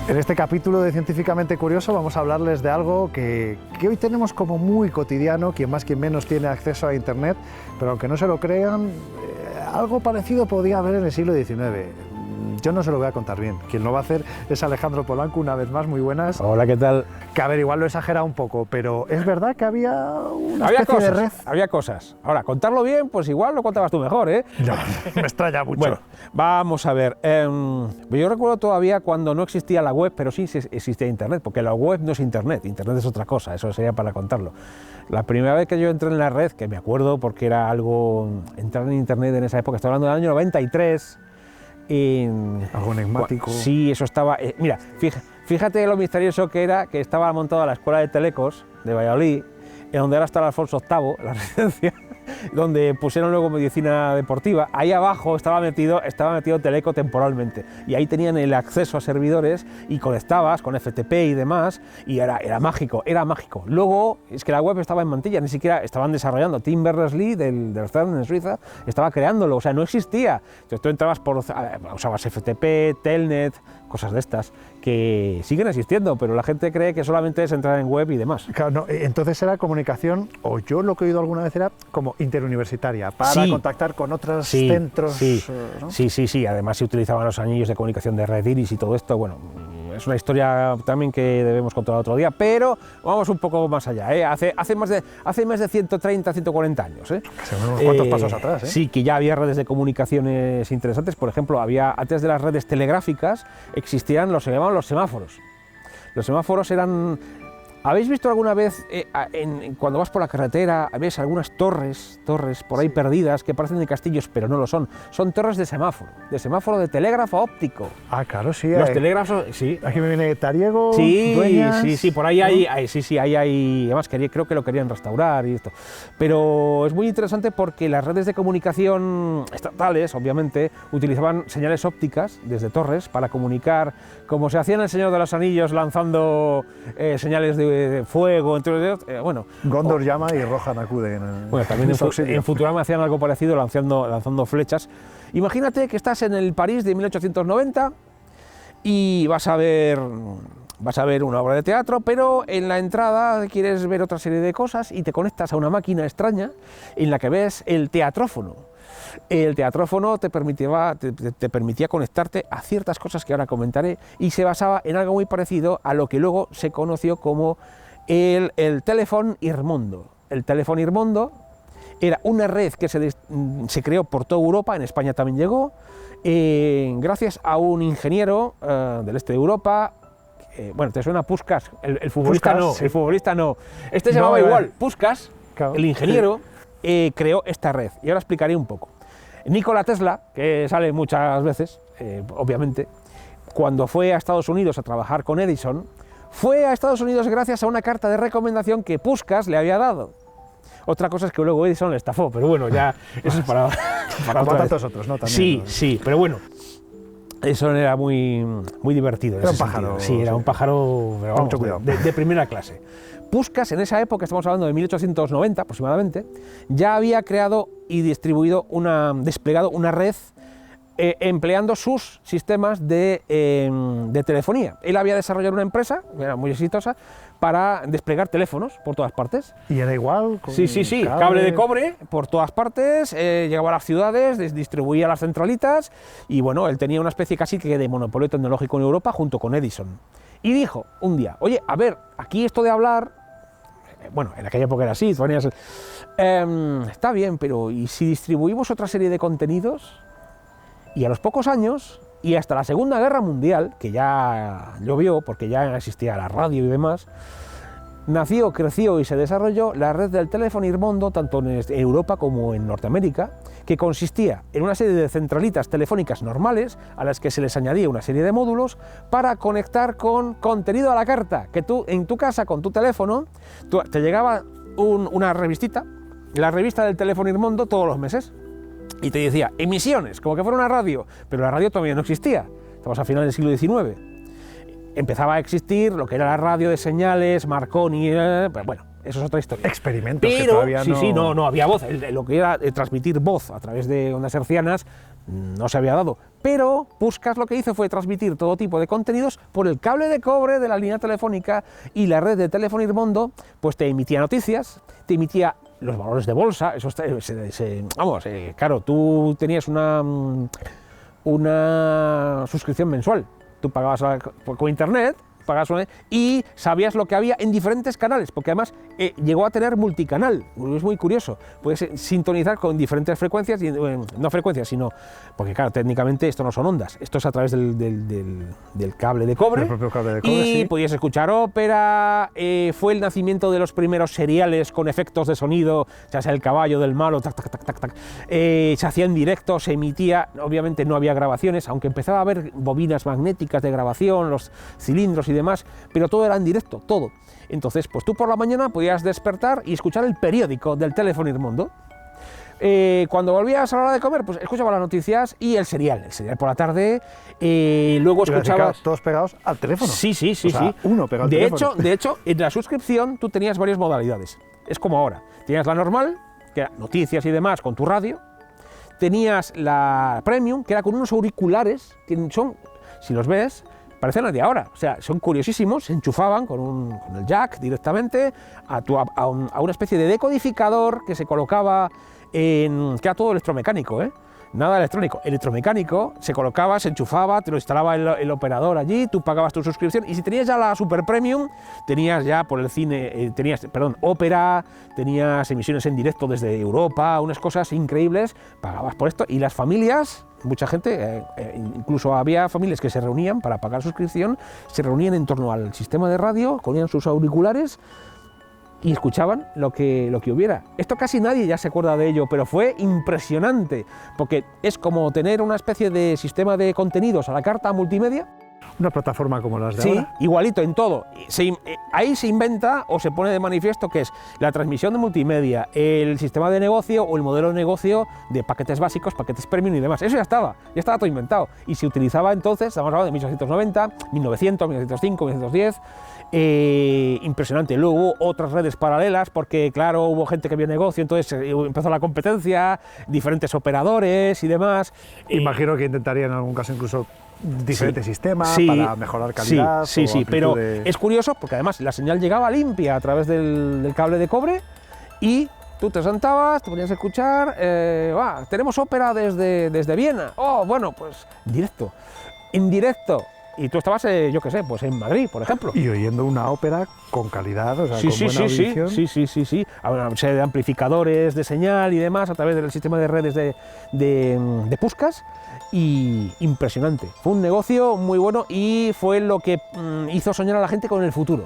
En este capítulo de Científicamente Curioso vamos a hablarles de algo que hoy tenemos como muy cotidiano, quien más quien menos tiene acceso a Internet, pero aunque no se lo crean, algo parecido podía haber en el siglo XIX. Yo no se lo voy a contar bien. Quien lo va a hacer es Alejandro Polanco, una vez más, muy buenas. Hola, ¿qué tal? Que a ver, igual lo he exagerado un poco, pero es verdad que había una especie de red. Había cosas. Ahora, contarlo bien, pues igual lo contabas tú mejor, ¿eh? No, me extraña mucho. Bueno, vamos a ver. Yo recuerdo todavía cuando no existía la web, pero sí existía Internet, porque la web no es Internet, Internet es otra cosa, eso sería para contarlo. La primera vez que yo entré en la red, que me acuerdo porque era algo, entrar en Internet en esa época, estoy hablando del año 93, algo enigmático. Sí, eso estaba... mira, fíjate lo misterioso que era, que estaba montada la Escuela de Telecos de Valladolid, en donde ahora está el Alfonso VIII, la residencia, donde pusieron luego medicina deportiva. Ahí abajo estaba metido Teleco temporalmente, y ahí tenían el acceso a servidores y conectabas con FTP y demás, y era mágico, era mágico. Luego, es que la web estaba en mantilla, ni siquiera estaban desarrollando. Tim Berners-Lee del CERN en Suiza estaba creándolo, o sea, no existía. Entonces tú entrabas usabas FTP, Telnet, cosas de estas, que siguen existiendo, pero la gente cree que solamente es entrar en web y demás. Claro, no, entonces era comunicación, o yo lo que he oído alguna vez era como interuniversitaria, para contactar con otros centros. ¿No? Sí, además se utilizaban los anillos de comunicación de red iris y todo esto, bueno, es una historia también que debemos contar otro día, pero vamos un poco más allá, ¿eh? Hace más de 130, 140 años. Unos cuantos pasos atrás. Sí, que ya había redes de comunicaciones interesantes, por ejemplo, antes de las redes telegráficas existían se llamaban los semáforos. Los semáforos eran... ¿Habéis visto alguna vez, cuando vas por la carretera, ves algunas torres por ahí perdidas que parecen de castillos, pero no lo son? Son torres de semáforo de telégrafo óptico. Ah, claro, sí. Los telégrafos, sí. Aquí me viene Tariego, sí, Dueñas, sí, por ahí hay, ahí hay, además creo que lo querían restaurar y esto. Pero es muy interesante porque las redes de comunicación estatales, obviamente, utilizaban señales ópticas desde torres para comunicar, como se hacía en El Señor de los Anillos, lanzando señales de fuego, entre bueno. Gondor llama y Rohan acude. Bueno, también en Futurama hacían algo parecido lanzando flechas. Imagínate que estás en el París de 1890 y vas a ver una obra de teatro, pero en la entrada quieres ver otra serie de cosas y te conectas a una máquina extraña en la que ves el teatrófono. El teatrófono te permitía conectarte a ciertas cosas que ahora comentaré, y se basaba en algo muy parecido a lo que luego se conoció como el Telefon Irmondo. El Telefon Irmondo era una red que se creó por toda Europa, en España también llegó, gracias a un ingeniero del este de Europa. Bueno, ¿te suena Puskás? El futbolista Puskás, no, sí. El futbolista no. Este se llamaba igual, Puskás, claro, el ingeniero, creó esta red, y ahora explicaré un poco. Nikola Tesla, que sale muchas veces, obviamente, cuando fue a Estados Unidos a trabajar con Edison, fue a Estados Unidos gracias a una carta de recomendación que Puskás le había dado. Otra cosa es que luego Edison le estafó, pero bueno, ya eso es para tantos otros, ¿no? También, sí, pero bueno. Eso era muy divertido. Era un pájaro. Sí, era un pájaro, pero vamos, mucho cuidado. De primera clase. Puskás, en esa época, estamos hablando de 1890 aproximadamente, ya había creado y desplegado una red empleando sus sistemas de telefonía. Él había desarrollado una empresa, era muy exitosa, para desplegar teléfonos por todas partes. ¿Y era igual? Sí, cable de cobre por todas partes, llegaba a las ciudades, distribuía las centralitas, y bueno, él tenía una especie casi que de monopolio tecnológico en Europa junto con Edison. Y dijo un día, oye, a ver, aquí esto de hablar, bueno, en aquella época era así, está bien, pero ¿y si distribuimos otra serie de contenidos? Y a los pocos años, y hasta la Segunda Guerra Mundial, que ya llovió, porque ya existía la radio y demás, nació, creció y se desarrolló la red del Telefon Irmondo, tanto en Europa como en Norteamérica, que consistía en una serie de centralitas telefónicas normales, a las que se les añadía una serie de módulos, para conectar con contenido a la carta, que tú, en tu casa, con tu teléfono, te llegaba una revistita, la revista del Telefon Irmondo, todos los meses, y te decía emisiones, como que fuera una radio, pero la radio todavía no existía, estamos a finales del siglo XIX. Empezaba a existir lo que era la radio de señales, Marconi, pero bueno, eso es otra historia. Experimentos pero, que todavía no... no había voz, lo que era transmitir voz a través de ondas hercianas no se había dado. Pero Puskás lo que hizo fue transmitir todo tipo de contenidos por el cable de cobre de la línea telefónica, y la red de Telefonirmondo pues te emitía noticias, te emitía los valores de bolsa, eso claro, tú tenías una suscripción mensual, tú pagabas con internet, y sabías lo que había en diferentes canales, porque además llegó a tener multicanal, es muy curioso, puedes sintonizar con diferentes frecuencias, no frecuencias, sino, porque claro, técnicamente esto no son ondas, esto es a través del cable de cobre, el propio cable de cobre, y sí. podías escuchar ópera, fue el nacimiento de los primeros seriales con efectos de sonido, ya sea el caballo del malo, tac, tac, tac, tac, tac. Se hacía en directo, se emitía, obviamente no había grabaciones, aunque empezaba a haber bobinas magnéticas de grabación, los cilindros y demás, pero todo era en directo, todo. Entonces, pues tú por la mañana podías despertar y escuchar el periódico del Telefonirmondo. Cuando volvías a la hora de comer, pues escuchabas las noticias y el serial por la tarde. Luego escuchabas todos pegados al teléfono. Sí. Uno pegado al teléfono. De hecho, en la suscripción tú tenías varias modalidades. Es como ahora. Tenías la normal, que era noticias y demás con tu radio. Tenías la premium, que era con unos auriculares que son, si los ves, parecen los de ahora, o sea, son curiosísimos, se enchufaban con el jack directamente a una especie de decodificador que se colocaba que era todo electromecánico, nada electrónico, electromecánico, se colocaba, se enchufaba, te lo instalaba el operador allí, tú pagabas tu suscripción, y si tenías ya la Super Premium, tenías ya por el cine, ópera, tenías emisiones en directo desde Europa, unas cosas increíbles, pagabas por esto, y las familias, mucha gente, incluso había familias que se reunían para pagar suscripción, se reunían en torno al sistema de radio, ponían sus auriculares y escuchaban lo que hubiera. Esto casi nadie ya se acuerda de ello, pero fue impresionante, porque es como tener una especie de sistema de contenidos a la carta multimedia. Una plataforma como las de sí, ahora. Igualito en todo. Ahí se inventa o se pone de manifiesto que es la transmisión de multimedia, el sistema de negocio o el modelo de negocio de paquetes básicos, paquetes premium y demás. Eso ya estaba todo inventado. Y se utilizaba entonces, estamos hablando de 1890, 1900, 1905, 1910. Impresionante. Luego hubo otras redes paralelas porque, claro, hubo gente que vio negocio, entonces empezó la competencia, diferentes operadores y demás. Imagino que intentarían en algún caso incluso diferentes sistemas para mejorar calidad. Sí, pero es curioso porque además la señal llegaba limpia a través del cable de cobre y tú te sentabas, te ponías a escuchar, tenemos ópera desde Viena, bueno, pues en directo. Y tú estabas, yo qué sé, pues en Madrid, por ejemplo. Y oyendo una ópera con calidad, o sea, con buena audición. Sí. Una serie de amplificadores de señal y demás a través del sistema de redes de Puskás. Y impresionante. Fue un negocio muy bueno y fue lo que hizo soñar a la gente con el futuro.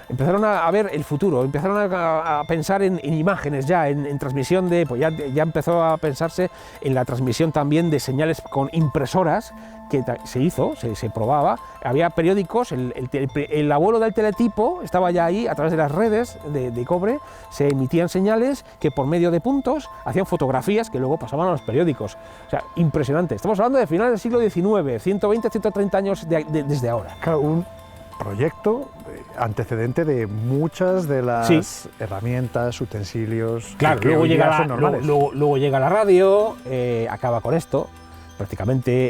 Empezaron a ver el futuro, empezaron a pensar en imágenes ya, en transmisión de, pues ya empezó a pensarse en la transmisión también de señales con impresoras, que se probaba, había periódicos, el abuelo del teletipo estaba ya ahí, a través de las redes de cobre, se emitían señales que por medio de puntos hacían fotografías que luego pasaban a los periódicos. O sea, impresionante. Estamos hablando de finales del siglo XIX, 120, 130 años desde ahora. Claro, un proyecto antecedente de muchas de las herramientas, utensilios. Claro, que luego hoy llega, son normales. luego llega la radio, acaba con esto, prácticamente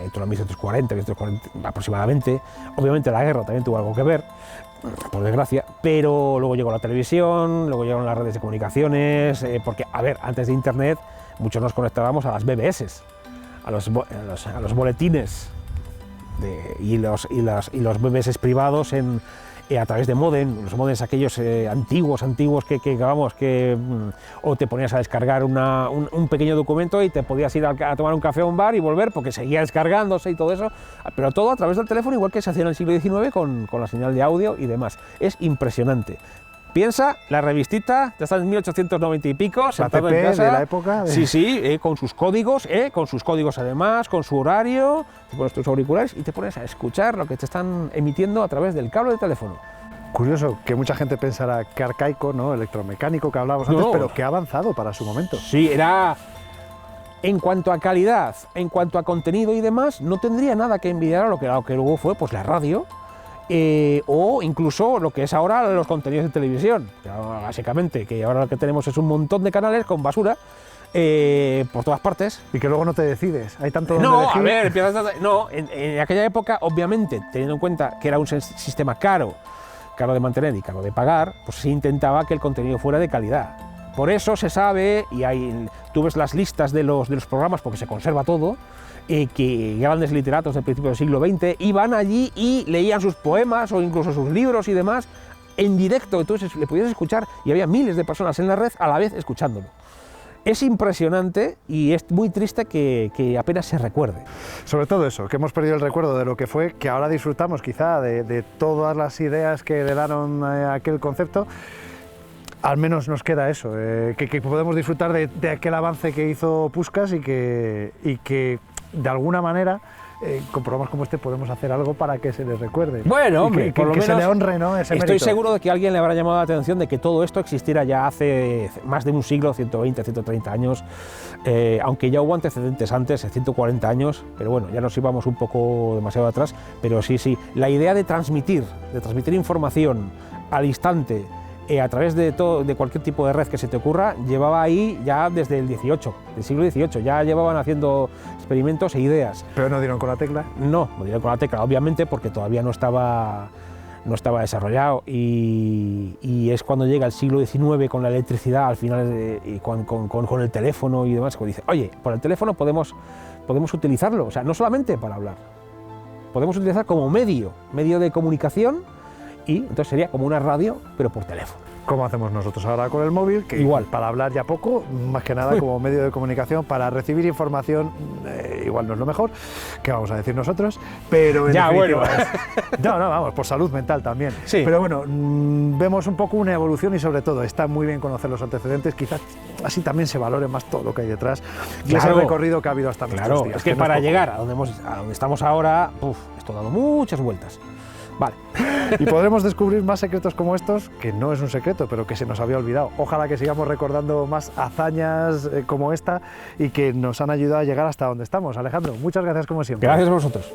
entre los 1940 y 1940 aproximadamente. Obviamente la guerra también tuvo algo que ver, por desgracia, pero luego llegó la televisión, luego llegaron las redes de comunicaciones, porque, a ver, antes de Internet muchos nos conectábamos a las BBS, a los boletines y los BBS privados a través de modem, los modems aquellos antiguos que o te ponías a descargar un pequeño documento y te podías ir a tomar un café a un bar y volver porque seguía descargándose y todo eso, pero todo a través del teléfono, igual que se hacía en el siglo XIX con la señal de audio y demás. Es impresionante. Piensa, la revistita, ya está en 1890 y pico, sentado en casa. De la época. Con sus códigos además, con su horario, te pones tus auriculares y te pones a escuchar lo que te están emitiendo a través del cable de teléfono. Curioso, que mucha gente pensará que arcaico, ¿no? Electromecánico que hablábamos antes, pero que ha avanzado para su momento. Sí, era... En cuanto a calidad, en cuanto a contenido y demás, no tendría nada que envidiar a lo que luego fue pues la radio. O incluso lo que es ahora los contenidos de televisión, básicamente, que ahora lo que tenemos es un montón de canales con basura por todas partes. Y que luego no te decides, hay tanto donde No, elegir. a ver, en aquella época, obviamente, teniendo en cuenta que era un sistema caro de mantener y caro de pagar, pues se intentaba que el contenido fuera de calidad. Por eso se sabe, y tú ves las listas de los programas, porque se conserva todo, que grandes literatos del principio del siglo XX iban allí y leían sus poemas o incluso sus libros y demás en directo, entonces le podías escuchar y había miles de personas en la red a la vez escuchándolo. Es impresionante y es muy triste que apenas se recuerde. Sobre todo eso, que hemos perdido el recuerdo de lo que fue, que ahora disfrutamos quizá de todas las ideas que le dieron a aquel concepto. Al menos nos queda eso, que podemos disfrutar de aquel avance que hizo Puskás y que de alguna manera con programas como este podemos hacer algo para que se les recuerde. Bueno, hombre, por lo menos se le honre, ¿no? Ese estoy mérito. seguro de que a alguien le habrá llamado la atención de que todo esto existiera ya hace más de un siglo, 120, 130 años, aunque ya hubo antecedentes antes, 140 años, pero bueno, ya nos íbamos un poco demasiado atrás, pero sí, la idea de transmitir información al instante, a través de cualquier tipo de red que se te ocurra, llevaba ahí ya desde el siglo XVIII, ya llevaban haciendo experimentos e ideas. ¿Pero no dieron con la tecla? No dieron con la tecla, obviamente, porque todavía no estaba desarrollado, y es cuando llega el siglo XIX con la electricidad, al final, y con el teléfono y demás, cuando dice, oye, por el teléfono podemos utilizarlo, o sea, no solamente para hablar, podemos utilizar como medio de comunicación, y entonces sería como una radio, pero por teléfono. Como hacemos nosotros ahora con el móvil, que igual, para hablar ya poco, más que nada como medio de comunicación, para recibir información, igual no es lo mejor, que vamos a decir nosotros, pero en definitiva, no, vamos, por salud mental también. Sí. Pero bueno, vemos un poco una evolución y sobre todo está muy bien conocer los antecedentes, quizás así también se valore más todo lo que hay detrás y ese recorrido que ha habido hasta nuestros días. Es que para llegar a donde estamos ahora, esto ha dado muchas vueltas. Vale. Y podremos descubrir más secretos como estos, que no es un secreto, pero que se nos había olvidado. Ojalá que sigamos recordando más hazañas como esta y que nos han ayudado a llegar hasta donde estamos. Alejandro, muchas gracias como siempre. Gracias a vosotros.